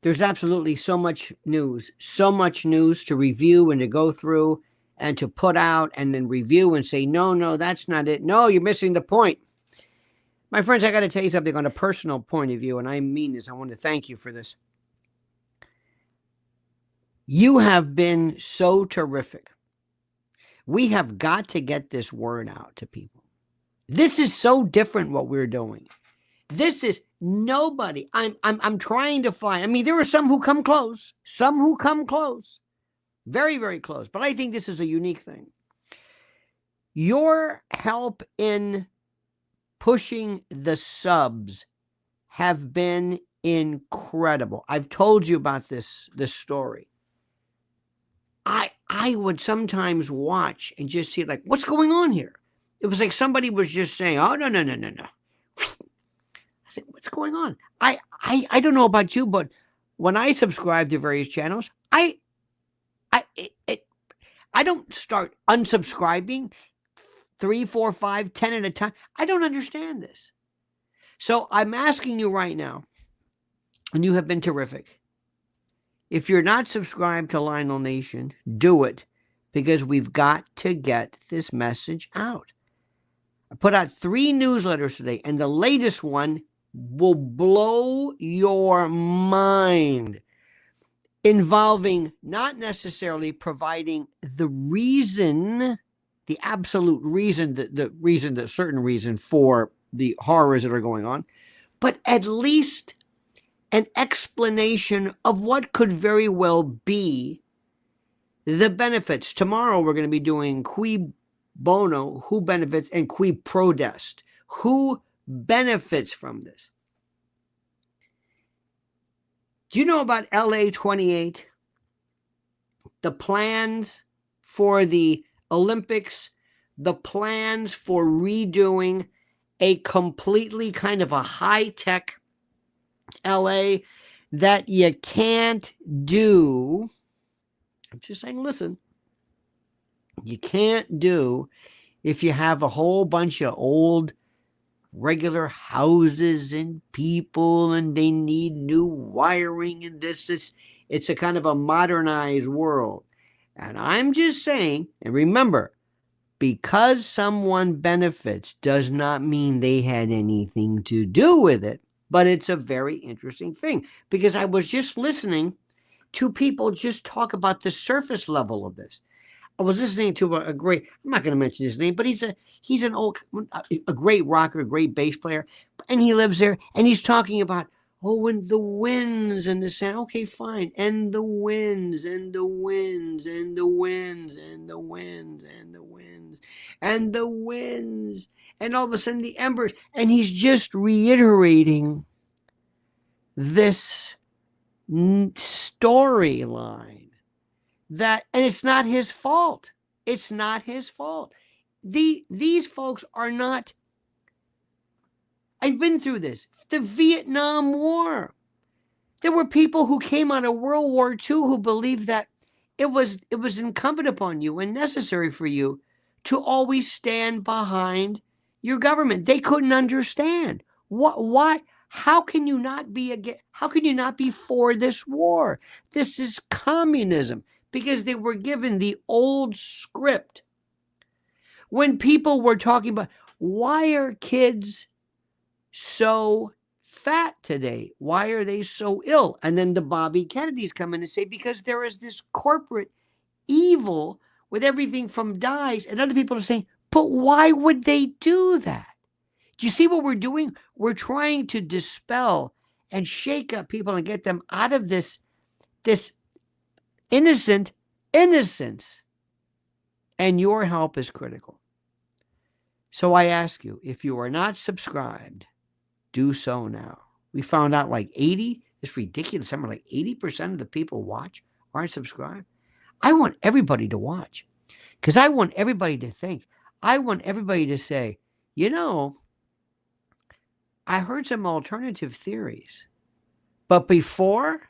there's absolutely so much news to review and to go through and to put out and then review and say, no, that's not it. No, you're missing the point. My friends, I got to tell you something on a personal point of view, and I mean this. I want to thank you for this. You have been so terrific. We have got to get this word out to people. This is so different what we're doing. This is nobody. I'm trying to find. I mean, there are some who come close, very, very close. But I think this is a unique thing. Your help in pushing the subs have been incredible. I've told you about this story. I would sometimes watch and just see like, what's going on here? It was like somebody was just saying, oh, no. I said, what's going on? I don't know about you, but when I subscribe to various channels, I don't start unsubscribing 3, 4, 5, 10 at a time. I don't understand this. So I'm asking you right now, and you have been terrific. If you're not subscribed to Lionel Nation, do it, because we've got to get this message out. I put out 3 newsletters today, and the latest one will blow your mind, involving not necessarily providing the reason, the absolute reason, the certain reason for the horrors that are going on, but at least an explanation of what could very well be the benefits. Tomorrow we're going to be doing qui bono, who benefits, and qui prodest, who benefits from this. Do you know about LA 28? The plans for the Olympics, the plans for redoing a completely kind of a high-tech LA that you can't do. I'm just saying, listen, you can't do if you have a whole bunch of old regular houses and people and they need new wiring and this. It's a kind of a modernized world. And I'm just saying, and remember, because someone benefits does not mean they had anything to do with it. But it's a very interesting thing, because I was just listening to people just talk about the surface level of this. I was listening to a great, I'm not going to mention his name, but he's a great rocker, a great bass player, and he lives there, and he's talking about, and the winds and the sound. Okay, fine. And the winds and the winds and the winds and the winds and the winds and the winds. And all of a sudden the embers. And he's just reiterating this storyline that, and it's not his fault. It's not his fault. These folks are not. I've been through this. The Vietnam War. There were people who came out of World War II who believed that it was incumbent upon you and necessary for you to always stand behind your government. They couldn't understand why. How can you not be for this war? This is communism, because they were given the old script. When people were talking about, why are kids so fat today? Why are they so ill? And then the Bobby Kennedys come in and say, because there is this corporate evil with everything from dyes. And other people are saying, but why would they do that? Do you see what we're doing? We're trying to dispel and shake up people and get them out of this innocence. And your help is critical. So I ask you, if you are not subscribed, do so now. We found out like 80, it's ridiculous. Something like 80% of the people aren't subscribed. I want everybody to watch, because I want everybody to think. I want everybody to say, I heard some alternative theories, but before,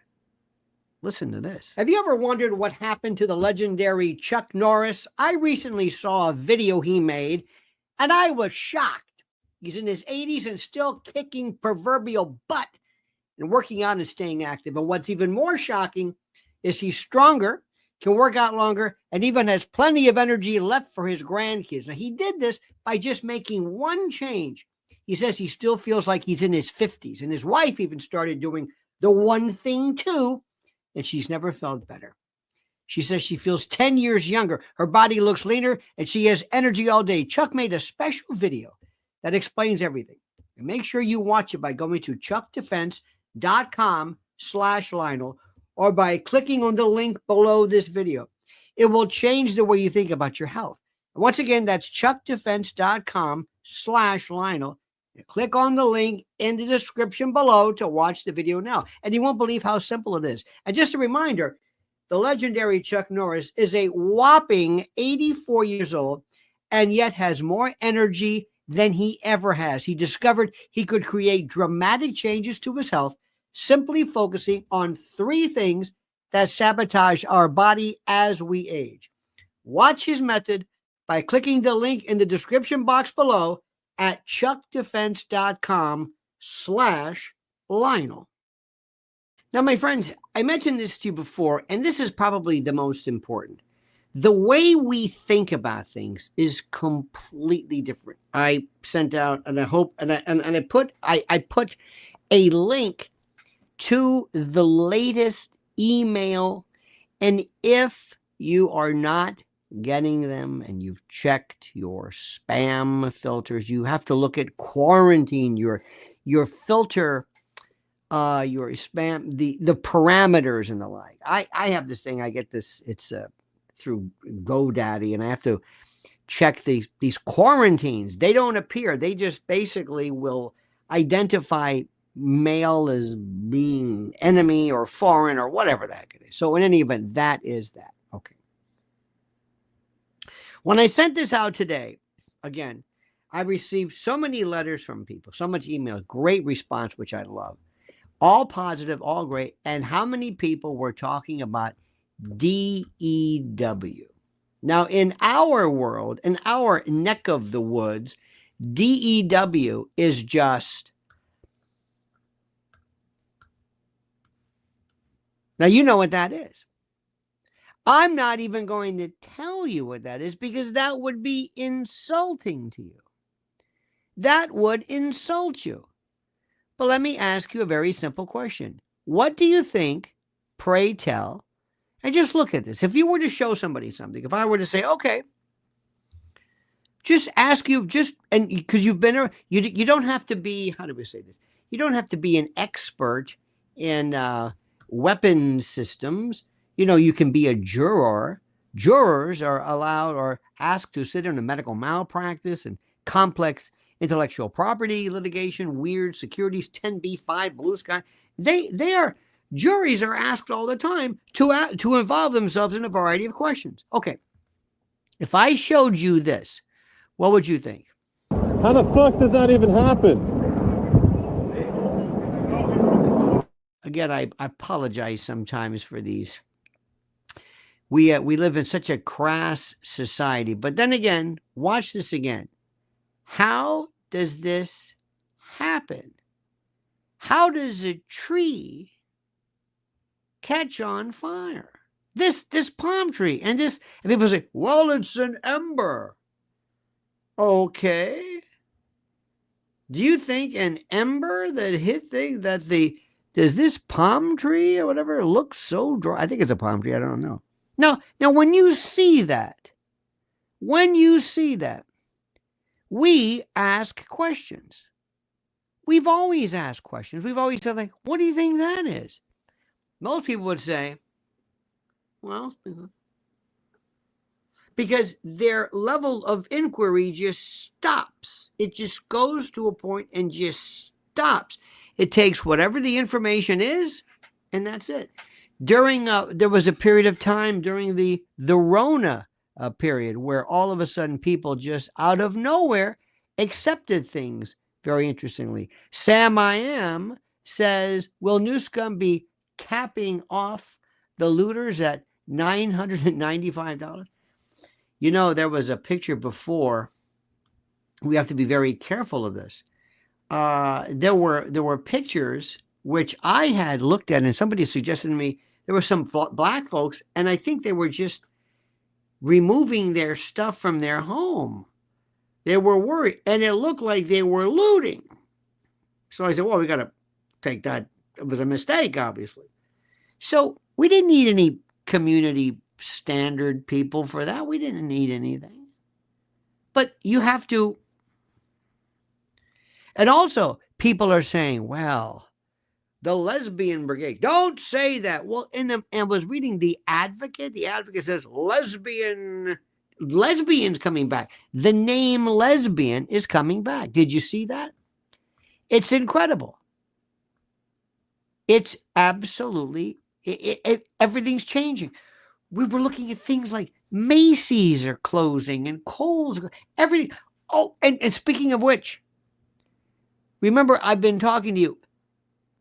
listen to this. Have you ever wondered what happened to the legendary Chuck Norris? I recently saw a video he made, and I was shocked. He's in his 80s and still kicking proverbial butt. and working out and staying active. And what's even more shocking is he's stronger, can work out longer, and even has plenty of energy left for his grandkids. Now, he did this by just making one change. He says he still feels like he's in his 50s, and his wife even started doing the one thing too, and she's never felt better. She says she feels 10 years younger. Her body looks leaner, and she has energy all day. Chuck made a special video that explains everything. And make sure you watch it by going to chuckdefense.com/Lionel or by clicking on the link below this video. It will change the way you think about your health. And once again, that's chuckdefense.com/Lionel. Click on the link in the description below to watch the video now. And you won't believe how simple it is. And just a reminder, the legendary Chuck Norris is a whopping 84 years old and yet has more energy than he ever has. He discovered he could create dramatic changes to his health simply focusing on 3 things that sabotage our body as we age. Watch his method by clicking the link in the description box below at chuckdefense.com/Lionel. Now, my friends, I mentioned this to you before, and this is probably the most important. The way we think about things is completely different. I sent out, and I hope, and I put a link to the latest email, and if you are not getting them and you've checked your spam filters, you have to look at quarantine your filter, your spam, the parameters and the like. I have this thing. I get this. It's through GoDaddy, and I have to check these quarantines. They don't appear. They just basically will identify mail as being enemy or foreign or whatever the heck it is. So in any event, that is that. Okay. When I sent this out today, again, I received so many letters from people, so much emails, great response, which I love. All positive, all great. And how many people were talking about DEW? Now, in our world, in our neck of the woods, DEW is just... Now, you know what that is. I'm not even going to tell you what that is because that would be insulting to you. That would insult you. But let me ask you a very simple question. What do you think, pray tell, and just look at this. If you were to show somebody something, if I were to say, okay, just ask you, and because you've been, you don't have to be, how do we say this? You don't have to be an expert in weapons systems. You know, you can be a juror. Jurors are allowed or asked to sit in a medical malpractice and complex intellectual property litigation, weird securities, 10b-5, blue sky. Juries are asked all the time to involve themselves in a variety of questions. Okay, if I showed you this, what would you think? How the fuck does that even happen? Again, I apologize sometimes for these. We live in such a crass society. But then again, watch this again. How does this happen? How does a tree catch on fire? This palm tree and people say, well, it's an ember. Okay. Do you think an ember that hit does this palm tree or whatever look so dry? I think it's a palm tree. I don't know. Now, when you see that, we ask questions. We've always asked questions. We've always said, like, what do you think that is? Most people would say, well, because their level of inquiry just stops. It just goes to a point and just stops. It takes whatever the information is, and that's it. There was a period of time during the Rona period where all of a sudden people just out of nowhere accepted things. Very interestingly, Sam I Am says, will Newsom be capping off the looters at $995? You know, there was a picture before. We have to be very careful of this. There were pictures which I had looked at, and somebody suggested to me there were some black folks, and I think they were just removing their stuff from their home. They were worried, and it looked like they were looting. So I said, well, we got to take that. It was a mistake, obviously. So we didn't need any community standard people for that. We didn't need anything. But you have to. And also, people are saying, well, the lesbian brigade. Don't say that. Well, and I was reading The Advocate. The Advocate says lesbians coming back. The name lesbian is coming back. Did you see that? It's incredible. It's absolutely, everything's changing. We were looking at things like Macy's are closing and Kohl's, everything. Oh, and speaking of which, remember, I've been talking to you.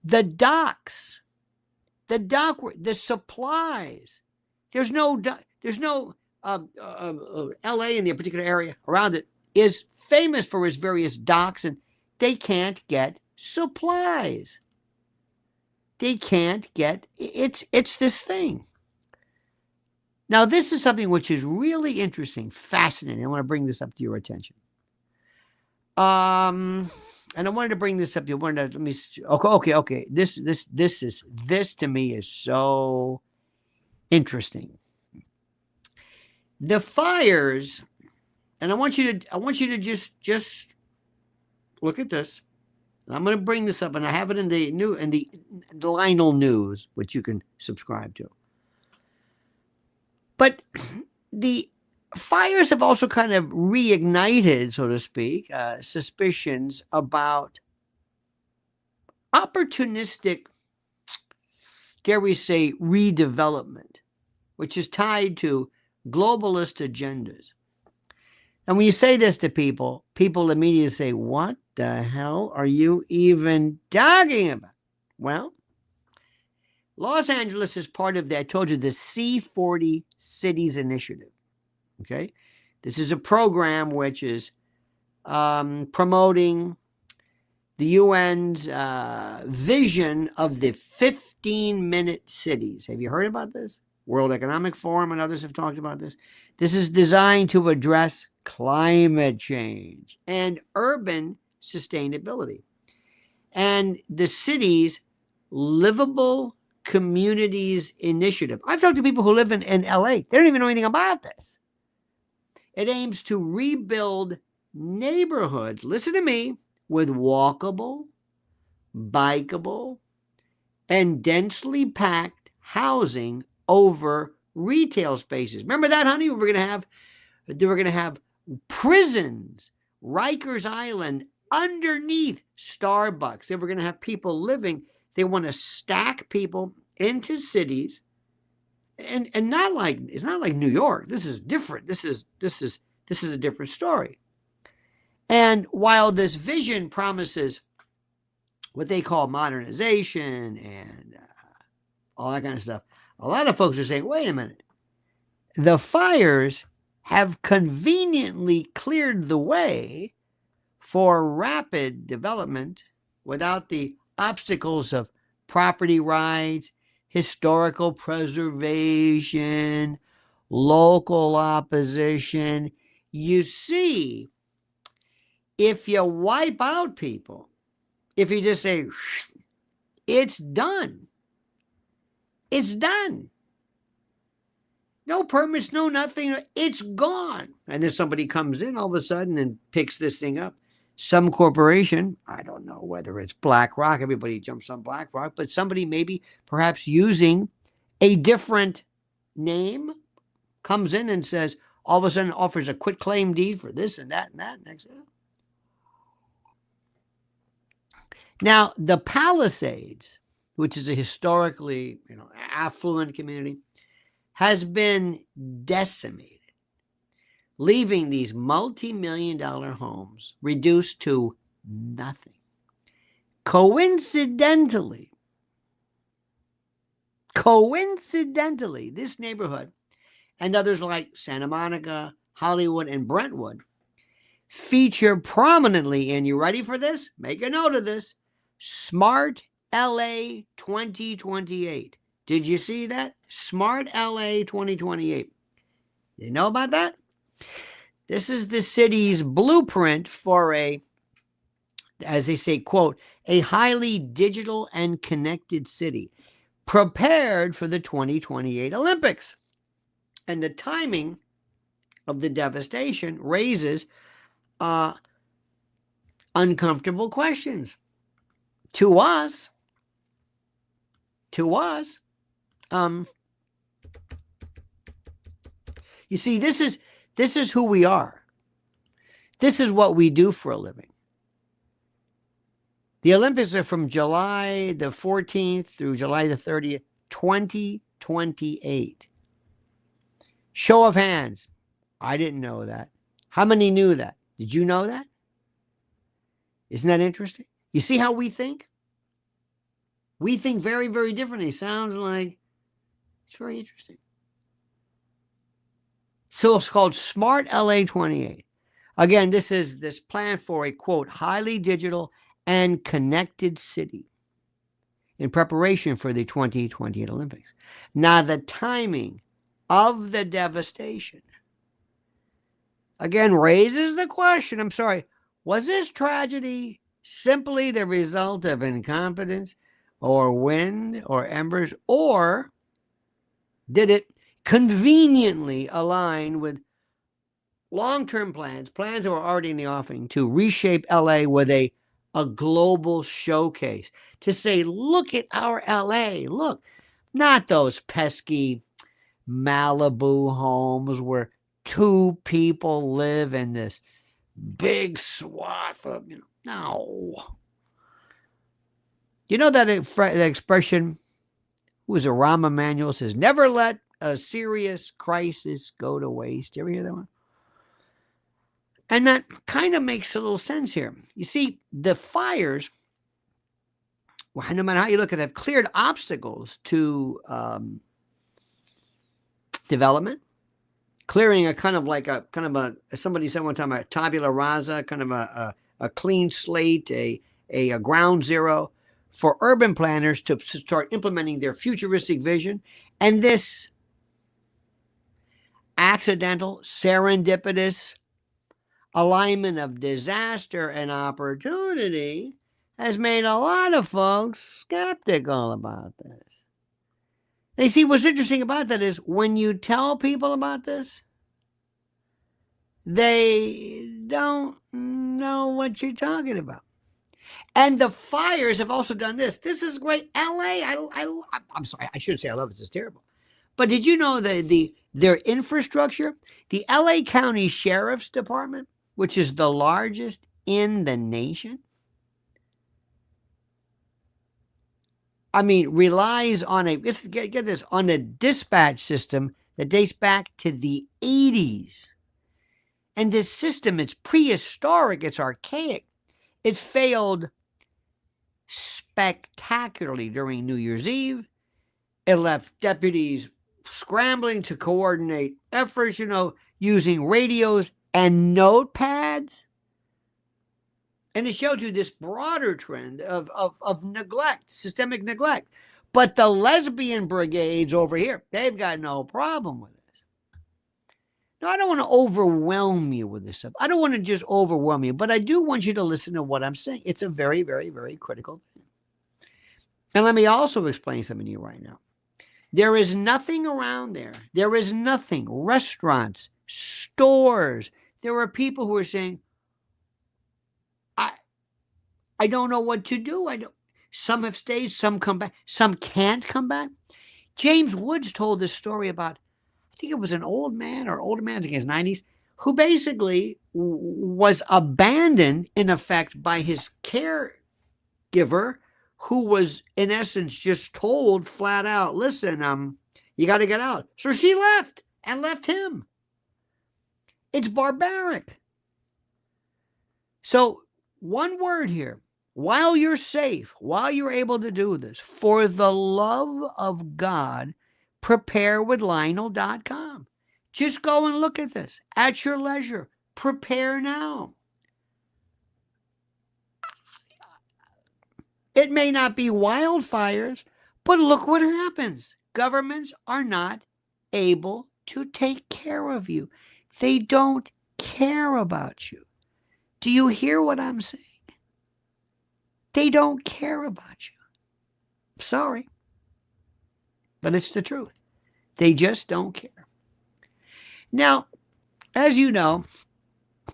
The docks, the supplies. There's no LA in the particular area around it is famous for its various docks, and they can't get supplies. They can't get, it's this thing. Now, this is something which is really interesting, fascinating. I want to bring this up to your attention. And I wanted to bring this up. You wanted to, let me. Okay. This to me is so interesting. The fires, and I want you to just look at this. And I'm going to bring this up, and I have it in the Lionel News, which you can subscribe to. But the fires have also kind of reignited, so to speak, suspicions about opportunistic, dare we say, redevelopment, which is tied to globalist agendas. And when you say this to people immediately say, what the hell are you even talking about? Well, Los Angeles is part of I told you, the C40 Cities Initiative. Okay, this is a program which is promoting the UN's vision of the 15-minute cities. Have you heard about this? World Economic Forum and others have talked about this. This is designed to address climate change and urban sustainability. And the city's Livable Communities Initiative. I've talked to people who live in LA. They don't even know anything about this. It aims to rebuild neighborhoods, listen to me, with walkable, bikeable, and densely packed housing over retail spaces. Remember that, honey? They were going to have prisons, Rikers Island, underneath Starbucks. They were going to have people living. They want to stack people into cities. And it's not like New York. This is different. This is a different story. And while this vision promises what they call modernization and all that kind of stuff, a lot of folks are saying, wait a minute, the fires have conveniently cleared the way for rapid development without the obstacles of property rights, historical preservation, local opposition. You see, if you wipe out people, if you just say, it's done. It's done. No permits, no nothing. It's gone. And then somebody comes in all of a sudden and picks this thing up. Some corporation, I don't know whether it's BlackRock, everybody jumps on BlackRock, but somebody maybe perhaps using a different name comes in and says, all of a sudden offers a quit claim deed for this and that and that. Next. Now, the Palisades, which is a historically affluent community, has been decimated, leaving these multi-million-dollar homes reduced to nothing. Coincidentally, this neighborhood and others like Santa Monica, Hollywood, and Brentwood feature prominently, and you ready for this? Make a note of this, smart LA 2028. Did you see that? Smart LA 2028. You know about that? This is the city's blueprint for a, as they say, quote, a highly digital and connected city prepared for the 2028 Olympics. And the timing of the devastation raises uncomfortable questions to us. You see, this is who we are. This is what we do for a living. The Olympics are from July the 14th through July the 30th, 2028. Show of hands. I didn't know that. How many knew that? Did you know that? Isn't that interesting? You see how we think? We think very, very differently. Sounds like it's very interesting. So it's called Smart LA 28. Again, this is this plan for a, quote, highly digital and connected city in preparation for the 2028 Olympics. Now, the timing of the devastation, again, raises the question, I'm sorry, was this tragedy simply the result of incompetence or wind or embers, or did it conveniently align with long-term plans that were already in the offing to reshape LA with a global showcase, to say, look at our LA, look, not those pesky Malibu homes where two people live in this big swath of, no. You know that expression, who was a Rahm Emanuel, says, never let a serious crisis go to waste. You ever hear that one? And that kind of makes a little sense here. You see, the fires, well, no matter how you look at it, have cleared obstacles to development, clearing a kind of somebody said one time, a tabula rasa, kind of a clean slate, a ground zero for urban planners to start implementing their futuristic vision. And this accidental, serendipitous alignment of disaster and opportunity has made a lot of folks skeptical about this. They see what's interesting about that is when you tell people about this, they don't know what you're talking about. And the fires have also done this. This is great. LA, I'm sorry, I shouldn't say I love it. It's terrible. But did you know that their infrastructure, the LA County Sheriff's Department, which is the largest in the nation, relies on get this, on a dispatch system that dates back to the 80s. And this system, it's prehistoric, it's archaic. It failed spectacularly during New Year's Eve. It left deputies scrambling to coordinate efforts, using radios and notepads. And it showed you this broader trend of neglect, systemic neglect. But the lesbian brigades over here, they've got no problem with this. Now, I don't want to overwhelm you with this stuff. I don't want to just overwhelm you, but I do want you to listen to what I'm saying. It's a very, very, very critical thing. And let me also explain something to you right now. There is nothing around there. There is nothing. Restaurants, stores. There are people who are saying, I don't know what to do. Some have stayed, some come back, some can't come back. James Woods told this story about, I think it was an older man in his 90s, who basically was abandoned, in effect, by his caregiver, who was, in essence, just told flat out, listen, you got to get out. So she left him. It's barbaric. So one word here, while you're safe, while you're able to do this, for the love of God, prepare with Lionel.com. Just go and look at this at your leisure. Prepare now. It may not be wildfires, but look what happens. Governments are not able to take care of you. They don't care about you. Do you hear what I'm saying? They don't care about you. Sorry, but it's the truth. They just don't care. Now, as you know,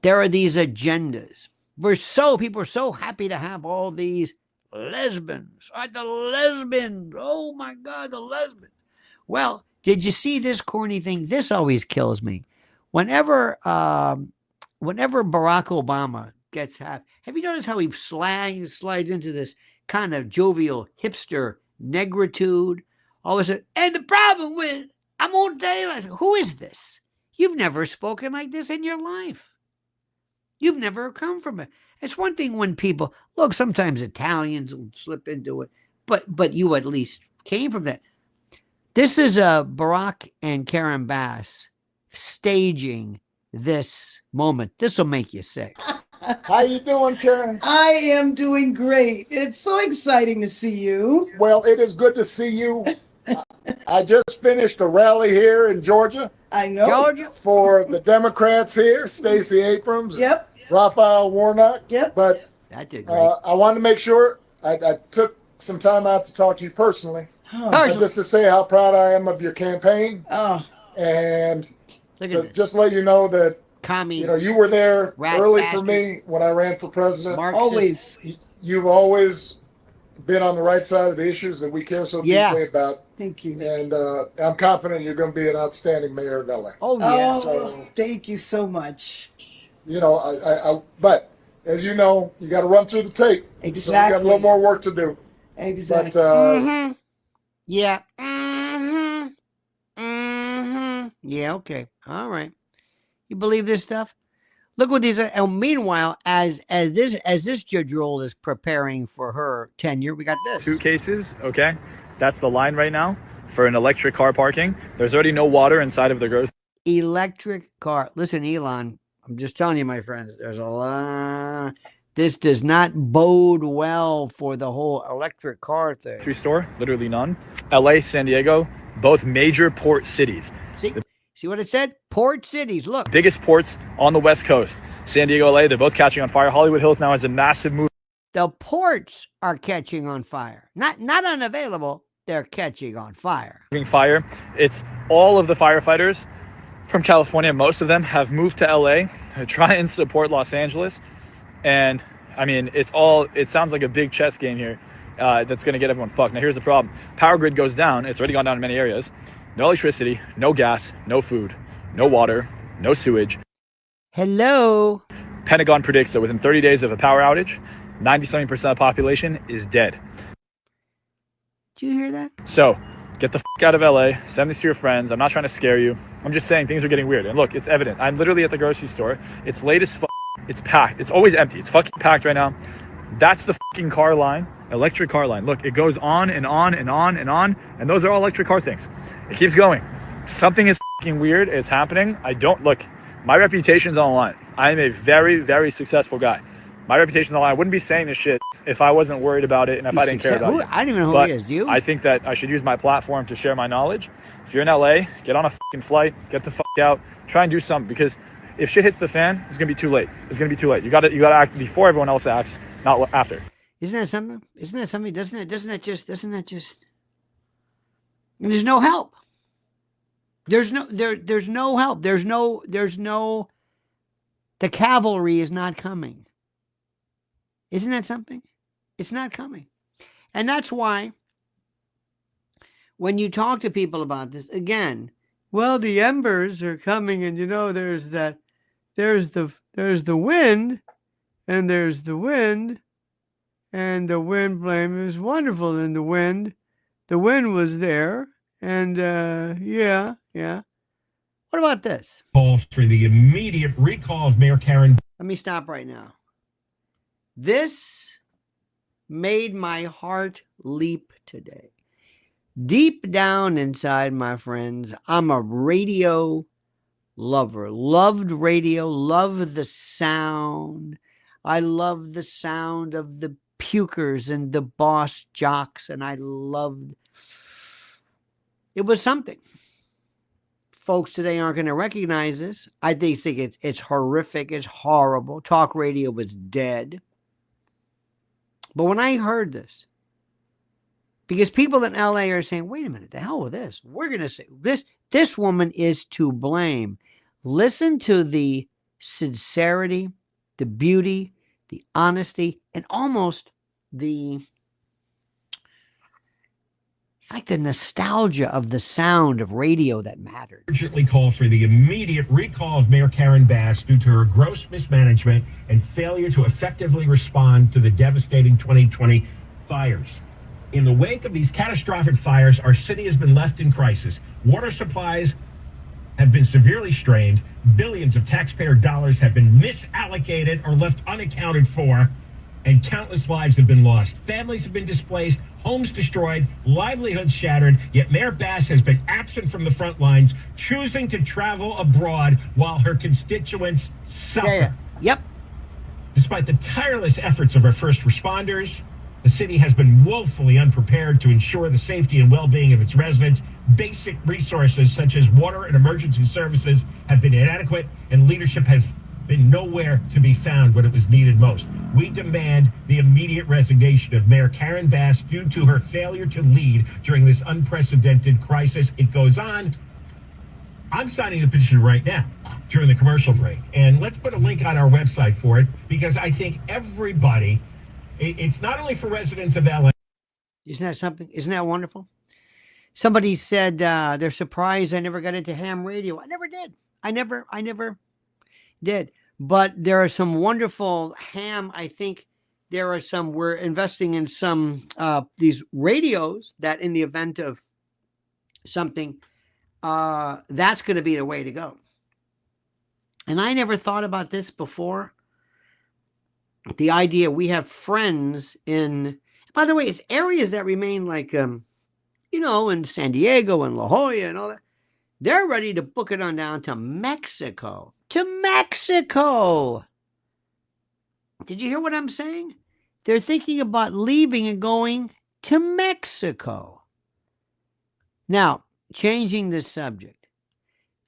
there are these agendas. People are so happy to have all these lesbians. The lesbians. Oh my God, the lesbians. Well, did you see this corny thing? This always kills me. Whenever Barack Obama gets happy, have you noticed how he slides into this kind of jovial hipster negritude? All of a sudden, and the problem with, I'm going to tell you, who is this? You've never spoken like this in your life. You've never come from it. It's one thing when people, look, sometimes Italians will slip into it, but you at least came from that. This is Barack and Karen Bass staging this moment. This will make you sick. How you doing, Karen? I am doing great. It's so exciting to see you. Well, it is good to see you. I just finished a rally here in Georgia. I know. Georgia? For the Democrats here, Stacey Abrams, Yep. Raphael Warnock. Yep. But That did great. I wanted to make sure I took some time out to talk to you personally, just to say how proud I am of your campaign, and Look to at this. just let you know that Commie, you were there rat early bastard. for me when I ran for president. Marxist. Always. You've always been on the right side of the issues that we care so deeply about. Thank you. And I'm confident you're going to be an outstanding mayor of LA. Oh, yeah. So, Thank you so much. But as you know, you got to run through the tape. Exactly. So you got a little more work to do. Exactly. But Yeah. Yeah, okay. All right. You believe this stuff? Look what these are. And meanwhile, as this judge role is preparing for her tenure, we got this. 2 cases, okay? That's the line right now for an electric car parking. There's already no water inside of the grocery. Electric car. Listen, Elon, I'm just telling you, my friends, there's a lot. This does not bode well for the whole electric car thing. Store, literally none. LA, San Diego, both major port cities. See what it said? Port cities. Look. Biggest ports on the West Coast. San Diego, LA, they're both catching on fire. Hollywood Hills now has a massive move. The ports are catching on fire. Not unavailable. They're catching on fire. Fire. It's all of the firefighters from California. Most of them have moved to LA to try and support Los Angeles. And I mean, it sounds like a big chess game here that's going to get everyone fucked. Now, here's the problem. Power grid goes down. It's already gone down in many areas. No electricity, no gas, no food, no water, no sewage. Hello. Pentagon predicts that within 30 days of a power outage, 97% of the population is dead. Do you hear that? So get the fuck out of LA. Send this to your friends. I'm not trying to scare you. I'm just saying things are getting weird. And look, it's evident. I'm literally at the grocery store. It's late as fuck. It's packed. It's always empty. It's fucking packed right now. That's the fucking car line, electric car line. Look, it goes on and on and on and on. And those are all electric car things. It keeps going. Something is fucking weird. It's happening. My reputation's on the line. I am a very, very successful guy. My reputation's on the line. I wouldn't be saying this shit if I wasn't worried about it and if I didn't care about it. I don't even know who he is. Do you? I think that I should use my platform to share my knowledge. If you're in LA, get on a fucking flight, get the fuck out, try and do something, because if shit hits the fan, it's gonna be too late. It's gonna be too late. You gotta act before everyone else acts, not after. Isn't that something? Doesn't that just and there's no help. There's no help. There's no the cavalry is not coming. Isn't that something? It's not coming. And that's why when you talk to people about this, again, well, the embers are coming, and there's the wind, and there's the wind, and the wind blame is wonderful. And the wind was there, and yeah. What about this? Calls for the immediate recall of Mayor Karen. Let me stop right now. This made my heart leap today. Deep down inside, my friends, I'm a radio lover. Loved radio, love the sound. I love the sound of the pukers and the boss jocks, and I loved it. Was something. Folks today aren't going to recognize this. I think it's horrific. It's horrible. Talk radio was dead. But when I heard this, because people in LA are saying, wait a minute, the hell with this. We're going to say this woman is to blame. Listen to the sincerity, the beauty, the honesty, and almost it's like the nostalgia of the sound of radio that mattered. Urgently call for the immediate recall of Mayor Karen Bass due to her gross mismanagement and failure to effectively respond to the devastating 2020 fires. In the wake of these catastrophic fires, our city has been left in crisis. Water supplies have been severely strained. Billions of taxpayer dollars have been misallocated or left unaccounted for, and countless lives have been lost. Families have been displaced, homes destroyed, livelihoods shattered, yet Mayor Bass has been absent from the front lines, choosing to travel abroad while her constituents suffer. Yep. Despite the tireless efforts of our first responders, the city has been woefully unprepared to ensure the safety and well-being of its residents. Basic resources such as water and emergency services have been inadequate, and leadership has been nowhere to be found when it was needed most. We demand the immediate resignation of Mayor Karen Bass due to her failure to lead during this unprecedented crisis. It goes on. I'm signing the petition right now during the commercial break, and let's put a link on our website for it, because I think everybody, it's not only for residents of LA. Isn't that something? Isn't that wonderful? Somebody said they're surprised I never got into ham radio. I never did. I never did. But there are some wonderful ham. I think there are some, we're investing in some, these radios that in the event of something, that's going to be the way to go. And I never thought about this before. The idea we have friends in, by the way, it's areas that remain like, in San Diego and La Jolla and all that. They're ready to book it on down to Mexico. To Mexico. Did you hear what I'm saying? They're thinking about leaving and going to Mexico. Now, changing the subject.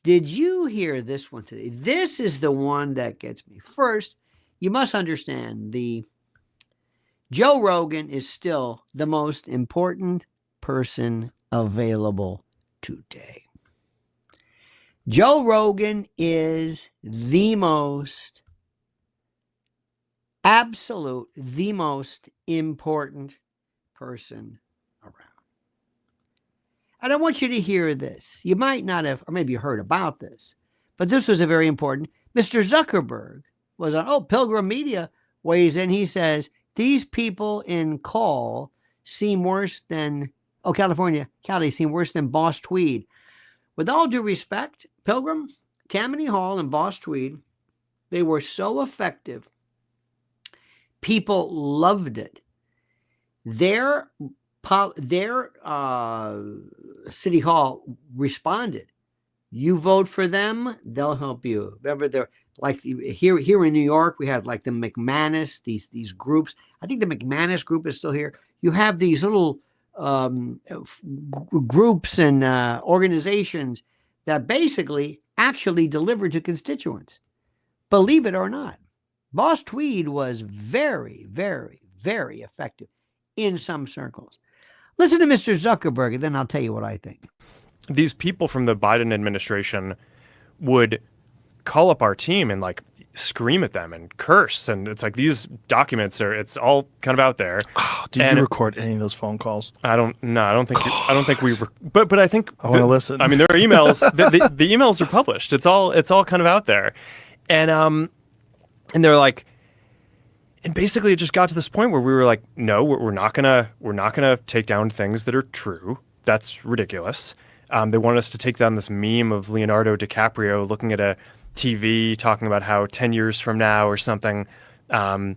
Did you hear this one today? This is the one that gets me. First, you must understand Joe Rogan is still the most important person available today. Joe Rogan is the most important person around. And I want you to hear this. You might not have, or maybe you heard about this, but this was a very important. Mr. Zuckerberg was on, Pilgrim Media weighs in. He says, these people in Cali seem worse than Cali seem worse than Boss Tweed. With all due respect, Pilgrim, Tammany Hall, and Boss Tweed, they were so effective. People loved it. Their city hall responded. You vote for them, they'll help you. Remember, they're like here in New York, we have like the McManus, these groups. I think the McManus group is still here. You have these little groups and organizations that basically actually deliver to constituents. Believe it or not, Boss Tweed was very, very, very effective in some circles. Listen to Mr. Zuckerberg, and then I'll tell you what I think. These people from the Biden administration would call up our team and like scream at them and curse, and it's like these documents it's all kind of out there. Did you record any of those phone calls? I don't think we but I think I want to listen. I mean, there are emails. the emails are published. It's all kind of out there, and they're like, and basically it just got to this point where we were like, no, we're not gonna take down things that are true. That's ridiculous. They want us to take down this meme of Leonardo DiCaprio looking at a TV talking about how 10 years from now or something, you're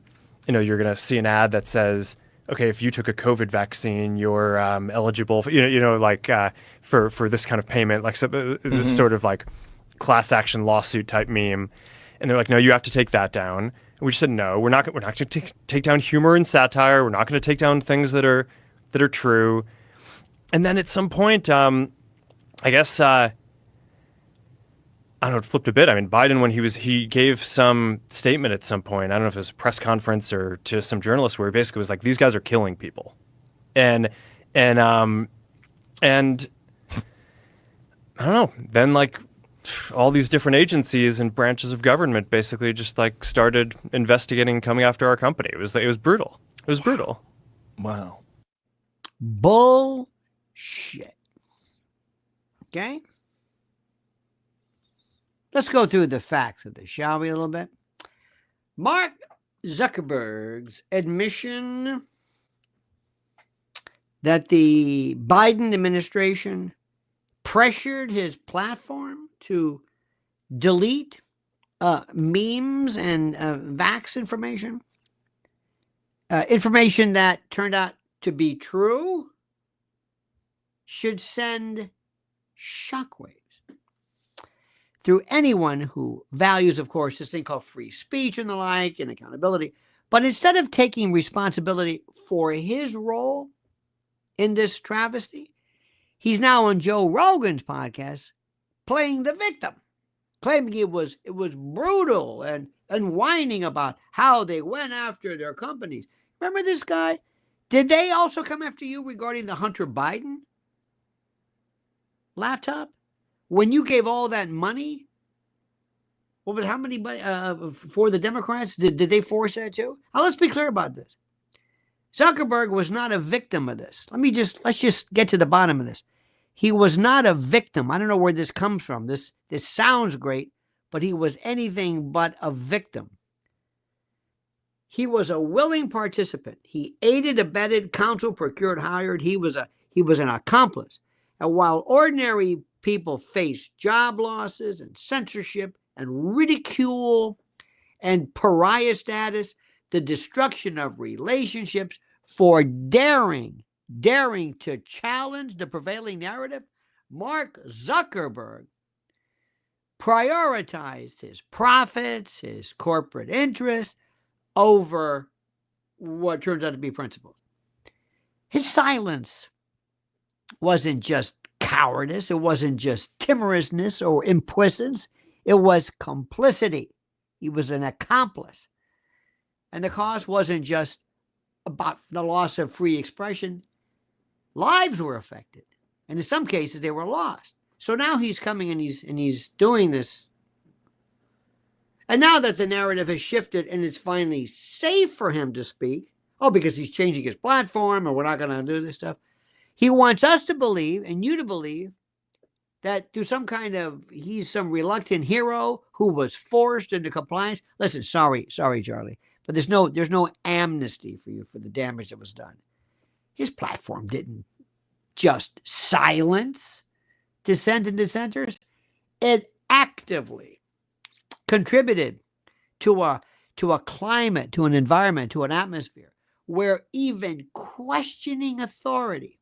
going to see an ad that says, okay, if you took a COVID vaccine, you're eligible for, for this kind of payment, like this sort of like class action lawsuit type meme. And they're like, no, you have to take that down. we just said, no, we're not going to take down humor and satire. We're not going to take down things that are true. And then at some point, I guess, I don't know, it flipped a bit. I mean, Biden, when he gave some statement at some point, I don't know if it was a press conference or to some journalists, where he basically was like, these guys are killing people. And I don't know, then like all these different agencies and branches of government basically just like started investigating, coming after our company. It was brutal. It was brutal. Wow. Bullshit. Okay? Let's go through the facts of this, shall we, a little bit? Mark Zuckerberg's admission that the Biden administration pressured his platform to delete memes and vax information, information that turned out to be true, should send shockwaves through anyone who values, of course, this thing called free speech and the like, and accountability. But instead of taking responsibility for his role in this travesty, he's now on Joe Rogan's podcast playing the victim, claiming it was brutal and whining about how they went after their companies. Remember this guy? Did they also come after you regarding the Hunter Biden laptop? When you gave all that money, what was how many for the Democrats? Did they force that too? Now, let's be clear about this. Zuckerberg was not a victim of this. Let's just get to the bottom of this. He was not a victim. I don't know where this comes from. This sounds great, but he was anything but a victim. He was a willing participant. He aided, abetted, counseled, procured, hired. He was an accomplice. And while ordinary people face job losses and censorship and ridicule and pariah status, the destruction of relationships for daring to challenge the prevailing narrative, Mark Zuckerberg prioritized his profits, his corporate interests over what turns out to be principles. His silence wasn't just cowardice. It wasn't just timorousness or implicence. It was complicity. He was an accomplice. And the cause wasn't just about the loss of free expression. Lives were affected. And in some cases, they were lost. So now he's coming and he's doing this. And now that the narrative has shifted and it's finally safe for him to speak, because he's changing his platform and we're not going to do this stuff, he wants us to believe and you to believe that through some kind of, he's some reluctant hero who was forced into compliance. Listen, sorry, Charlie, but there's no amnesty for you for the damage that was done. His platform didn't just silence dissent and dissenters. It actively contributed to a climate, to an environment, to an atmosphere where even questioning authority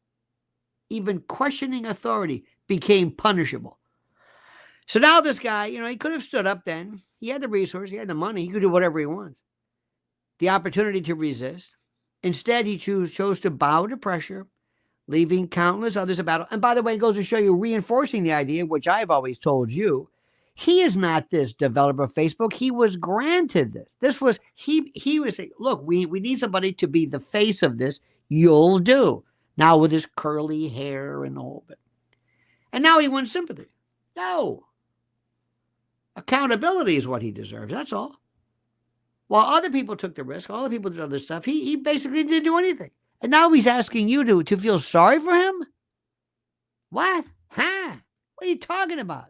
became punishable. So now this guy, he could have stood up then. He had the resources, he had the money, he could do whatever he wants. The opportunity to resist. Instead, he chose to bow to pressure, leaving countless others a battle. And by the way, it goes to show you, reinforcing the idea, which I've always told you, he is not this developer of Facebook. He was granted this. This was, he was saying, look, we need somebody to be the face of this. You'll do. Now with his curly hair and the whole bit. And now he wants sympathy. No. Accountability is what he deserves. That's all. While other people took the risk, all the people did other stuff, he basically didn't do anything. And now he's asking you to feel sorry for him? What? Huh? What are you talking about?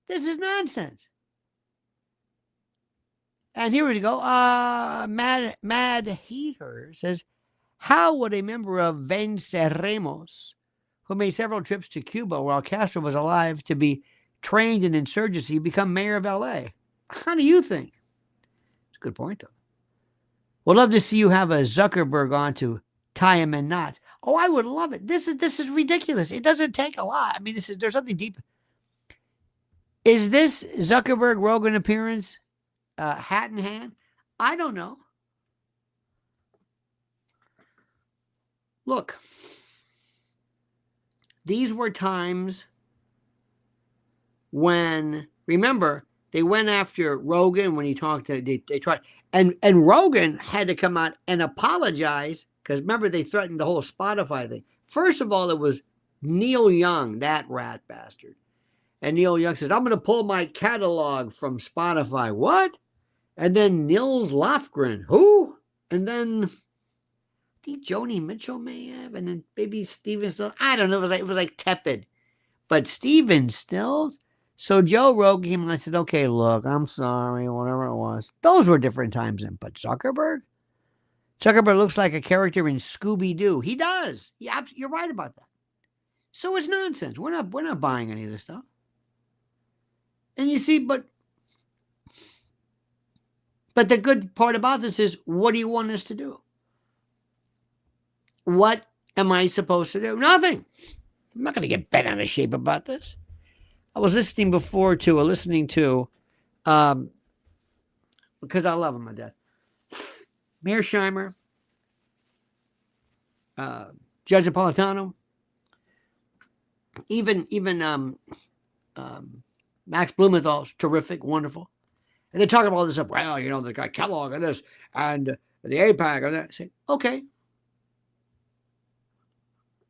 This is nonsense. And here we go. Mad Heater says, how would a member of Venceremos, who made several trips to Cuba while Castro was alive to be trained in insurgency, become mayor of LA? How do you think? It's a good point, though. We'd love to see you have a Zuckerberg on to tie him in knots. Oh, I would love it. This is ridiculous. It doesn't take a lot. I mean, there's something deep. Is this Zuckerberg Rogan appearance hat in hand? I don't know. Look, these were times when, remember, they went after Rogan when he talked to, they tried, and Rogan had to come out and apologize because remember, they threatened the whole Spotify thing. First of all, it was Neil Young, that rat bastard. And Neil Young says, I'm going to pull my catalog from Spotify. What? And then Nils Lofgren. Who? And then I think Joni Mitchell may have. And then maybe Steven Stills. I don't know. It was like tepid. But Steven Stills. So Joe Rogan came and I said, okay, look, I'm sorry, whatever it was. Those were different times then. But Zuckerberg looks like a character in Scooby-Doo. He does. You're right about that. So it's nonsense. We're not buying any of this stuff. And you see, but the good part about this is, what do you want us to do? What am I supposed to do? Nothing. I'm not going to get bent out of shape about this. I was listening to, because I love him to death, Mearsheimer, Judge Napolitano, even Max Blumenthal's terrific, wonderful. And they're talking about all this stuff. Well, you know, the guy Kellogg and this and the AIPAC and that. I say, okay.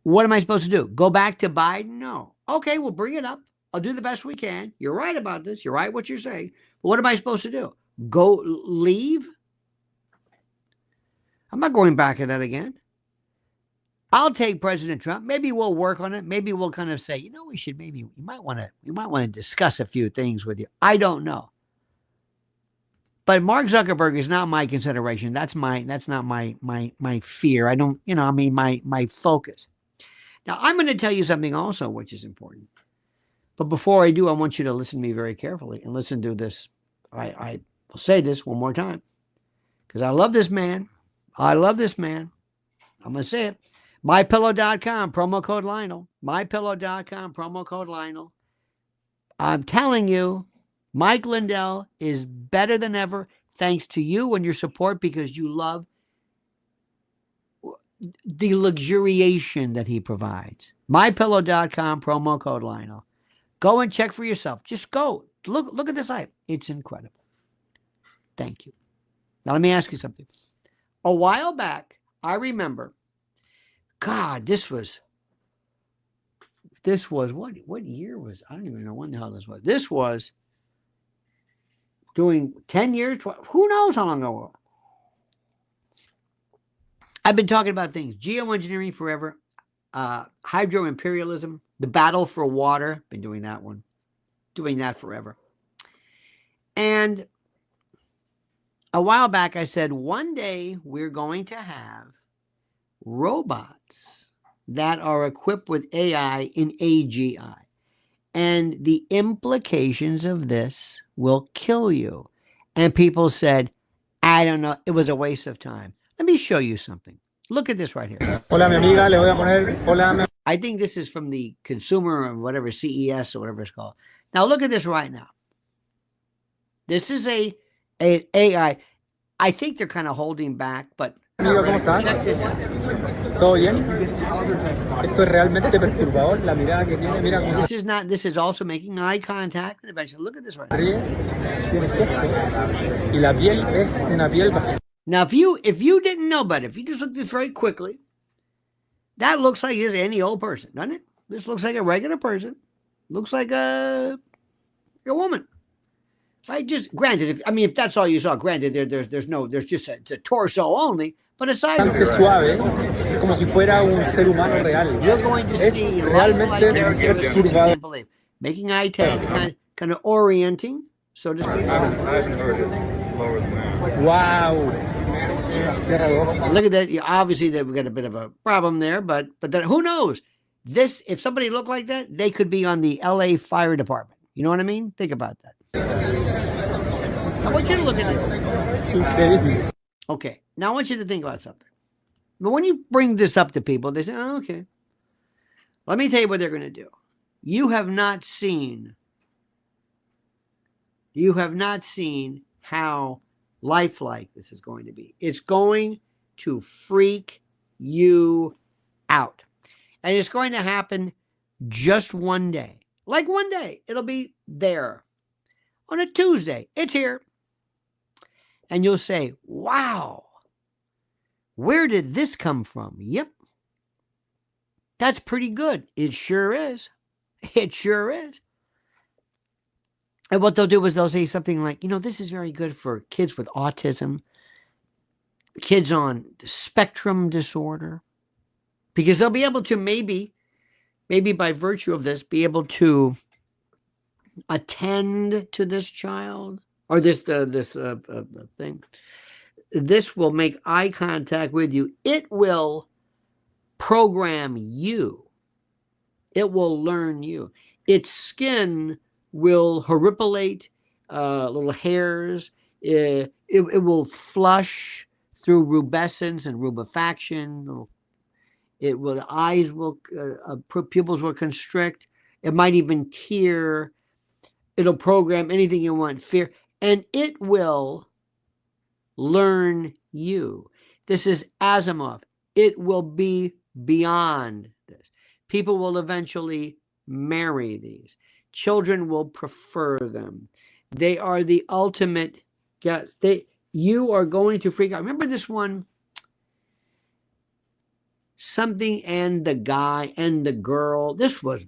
What am I supposed to do? Go back to Biden? No. Okay, we'll bring it up. I'll do the best we can. You're right about this. You're right what you're saying. But what am I supposed to do? Leave? I'm not going back to that again. I'll take President Trump. Maybe we'll work on it. Maybe we'll kind of say, you know, you might want to discuss a few things with you. I don't know. But Mark Zuckerberg is not my consideration. That's not my fear. I don't, my focus. Now, I'm going to tell you something also, which is important. But before I do, I want you to listen to me very carefully and listen to this. I will say this one more time because I love this man. I'm going to say it. MyPillow.com, promo code Lionel. MyPillow.com, promo code Lionel. I'm telling you, Mike Lindell is better than ever thanks to you and your support because you love the luxuriation that he provides. MyPillow.com, promo code Lionel. Go and check for yourself. Just go. Look at the site. It's incredible. Thank you. Now, let me ask you something. A while back, I remember, God, this was what year was, I don't even know when the hell this was. This was doing 10 years, 12, who knows how long ago. I've been talking about things, geoengineering forever, hydro imperialism, the battle for water, been doing that forever. And a while back I said, one day we're going to have robots that are equipped with AI in AGI. And the implications of this will kill you. And people said, I don't know, it was a waste of time. Let me show you something. Look at this right here. Hola, mi amiga, le voy a poner, hola. I think this is from the consumer or whatever, CES or whatever it's called. Now look at this right now. This is a AI. I think they're kind of holding back, but Amigo, ¿cómo estás? check this out. ¿Todo bien? Esto es realmente perturbador, la mirada que tiene. Mira cómo This is also making eye contact. And eventually, look at this right now. ríe, tiene gesto, y la piel es una piel bastante. Now, if you didn't know better, if you just look at this very quickly, that looks like just any old person, doesn't it? This looks like a regular person. Looks like a woman. Right? Just granted, if that's all you saw, granted, there's just it's a torso only. But aside from Bastante suave, como si fuera un ser humano real. you're going to Es see realmente lifelike characteristics you perturbador. can't believe. Making eye contact, kind of orienting, so to speak. Wow. Cierra los ojos. Look at that. Obviously, they've got a bit of a problem there, but then who knows? This, if somebody looked like that, they could be on the LA Fire Department. You know what I mean? Think about that. I want you to look at this. Increíble. Okay. Now I want you to think about something. But when you bring this up to people, they say, oh, okay. Let me tell you what they're going to do. You have not seen how lifelike this is going to be. It's going to freak you out. And it's going to happen just one day. Like one day, it'll be there. On a Tuesday, it's here. And you'll say, wow, where did this come from? Yep. That's pretty good. It sure is. It sure is. And what they'll do is they'll say something like, this is very good for kids with autism, kids on spectrum disorder, because they'll be able to maybe by virtue of this, be able to attend to this child or this thing. This will make eye contact with you. It will program you. It will learn you. Its skin will horripilate, little hairs. It will flush through rubescence and rubefaction. The eyes will, pupils will constrict. It might even tear. It'll program anything you want, fear, and it will learn you. This is Asimov. It will be beyond this. People will eventually marry these. Children will prefer them. They are the ultimate. You are going to freak out. Remember this one? Something and the guy and the girl. This was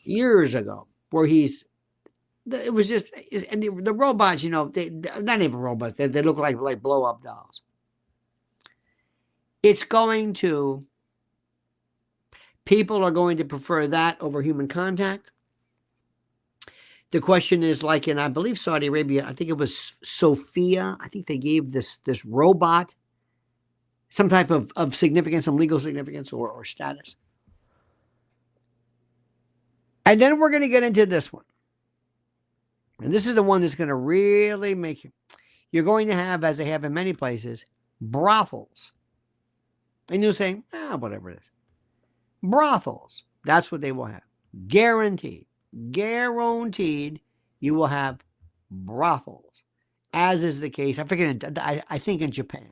years ago, where it was just, and the robots, they're not even robots. They look like blow up dolls. People are going to prefer that over human contact. The question is, like in, I believe, Saudi Arabia, I think it was Sophia. I think they gave this robot some type of significance, some legal significance or status. And then we're going to get into this one. And this is the one that's going to really make you. You're going to have, as they have in many places, brothels. And you'll say, whatever it is. Brothels. That's what they will have. Guaranteed. Guaranteed you will have brothels. As is the case, I think in Japan.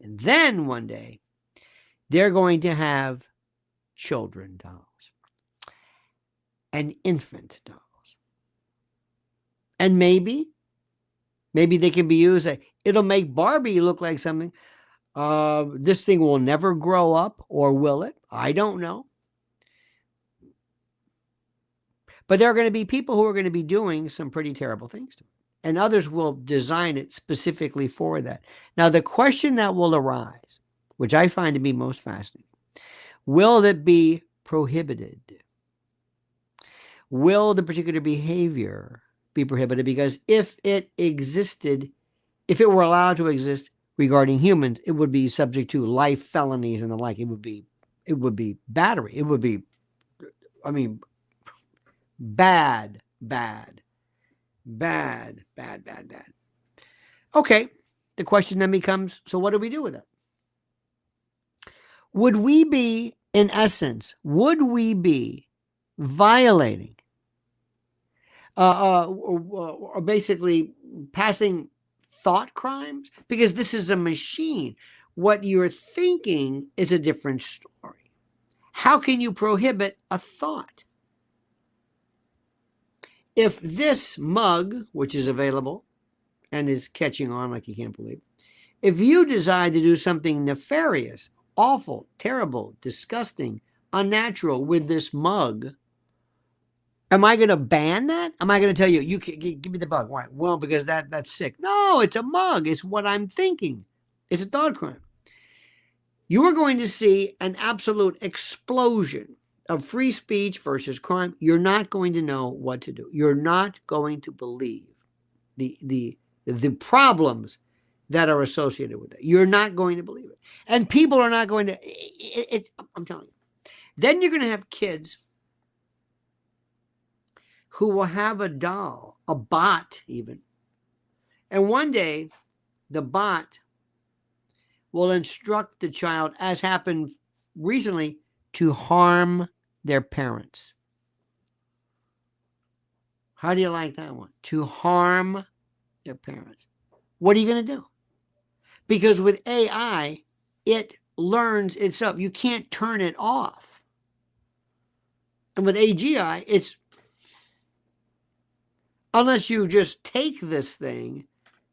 And then one day, they're going to have children dolls. And infant dolls. And maybe they can be used. It'll make Barbie look like something. This thing will never grow up, or will it? I don't know. But there are going to be people who are going to be doing some pretty terrible things to it. And others will design it specifically for that. Now, the question that will arise, which I find to be most fascinating, will it be prohibited? Will the particular behavior be prohibited? Because if it existed, if it were allowed to exist regarding humans, it would be subject to life felonies and the like. It would be battery. It would be, bad. Okay, the question then becomes, so what do we do with it? Would we be, in essence, violating or basically passing thought crimes? Because this is a machine. What you're thinking is a different story. How can you prohibit a thought? If this mug, which is available and is catching on like you can't believe, if you decide to do something nefarious, awful, terrible, disgusting, unnatural with this mug, am I going to ban that? Am I going to tell you, you can give me the bug? Why? Well, because that's sick. No, it's a mug. It's what I'm thinking. It's a thought crime. You are going to see an absolute explosion of free speech versus crime. You're not going to know what to do. You're not going to believe the problems that are associated with it. You're not going to believe it. And people are not going to, I'm telling you. Then you're going to have kids who will have a doll, a bot even. And one day, the bot will instruct the child, as happened recently, to harm their parents. How do you like that one? To harm their parents. What are you going to do? Because with AI, it learns itself. You can't turn it off. And with AGI, it's unless you just take this thing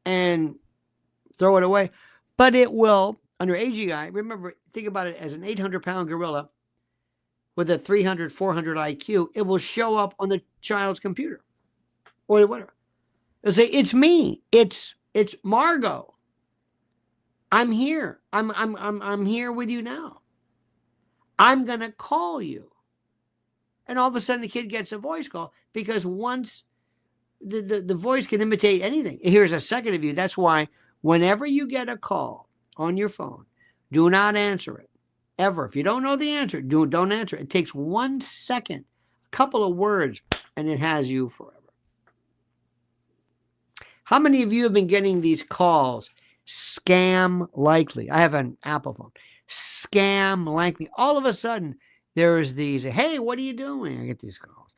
and throw it away. But it will, under AGI, remember, think about it as an 800-pound gorilla with a 300, 400 IQ. It will show up on the child's computer or whatever. It'll say, it's me. It's Margot. I'm here. I'm here with you now. I'm going to call you. And all of a sudden the kid gets a voice call because once the voice can imitate anything. Here's a second of you. That's why whenever you get a call on your phone, do not answer it. Ever. If you don't know the answer, don't answer it. It takes 1 second, a couple of words, and it has you forever. How many of you have been getting these calls? Scam likely. I have an Apple phone. Scam likely. All of a sudden, there's these, hey, what are you doing? I get these calls.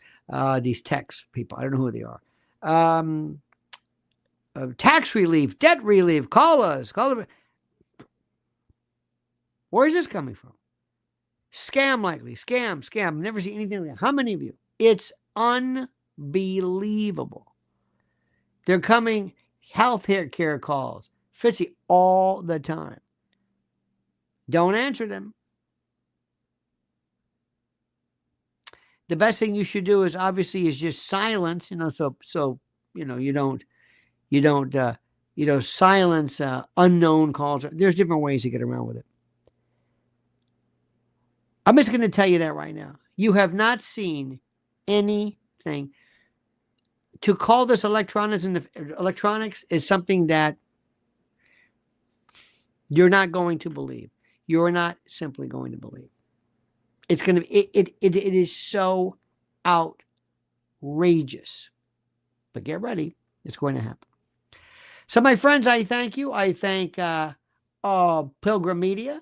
These text people. I don't know who they are. Tax relief, debt relief, call us. Where is this coming from? Scam likely. Scam. Never seen anything like that. How many of you? It's unbelievable. They're coming health care calls. Fitzy all the time. Don't answer them. The best thing you should do is obviously is just silence, so you don't silence unknown calls. There's different ways to get around with it. I'm just going to tell you that right now. You have not seen anything. To call this electronics is something that you're not going to believe. You're not simply going to believe. It's going to it is so outrageous. But get ready. It's going to happen. So my friends, I thank you. I thank Pilgrim Media,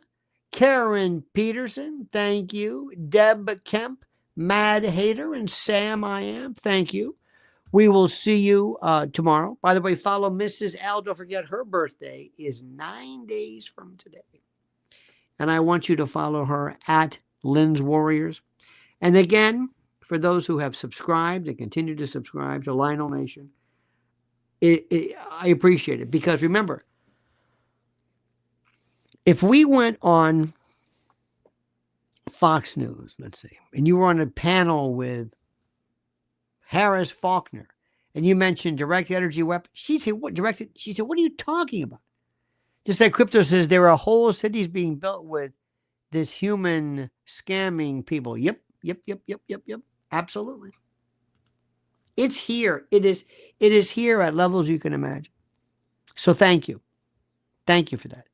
Karen Peterson, thank you. Deb Kemp, Mad Hater, and Sam I Am, thank you. We will see you tomorrow. By the way, follow Mrs. L. Don't forget her birthday is 9 days from today. And I want you to follow her at Lynn's Warriors. And again, for those who have subscribed and continue to subscribe to Lionel Nation, I appreciate it. Because remember, if we went on Fox News, let's see, and you were on a panel with Harris Faulkner, and you mentioned direct energy weapons, she'd say, what directed? She said, what are you talking about? Just like Crypto says, there are whole cities being built with this human scamming people. Yep. Absolutely. It's here. It is here at levels you can imagine. So thank you. Thank you for that.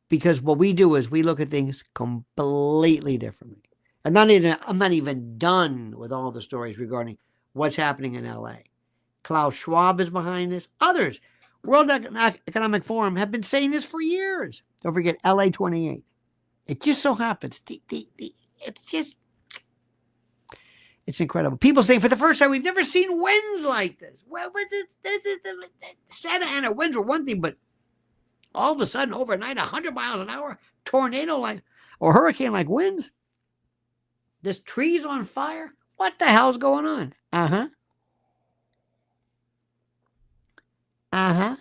Because what we do is we look at things completely differently. And I'm not even done with all the stories regarding what's happening in LA. Klaus Schwab is behind this. Others, World Economic Forum, have been saying this for years. Don't forget LA 28. It just so happens. It's incredible. People saying for the first time, we've never seen winds like this. Well, what's it? The Santa Ana winds were one thing, but all of a sudden, overnight, 100 miles an hour, tornado like, or hurricane like winds. This tree's on fire. What the hell's going on? All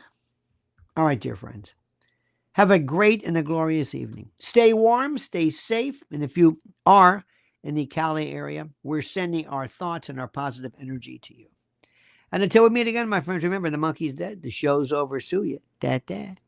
right, dear friends. Have a great and a glorious evening. Stay warm, stay safe. And if you are in the Cali area, we're sending our thoughts and our positive energy to you. And until we meet again, my friends, remember, the monkey's dead. The show's over. Sue ya. Dad.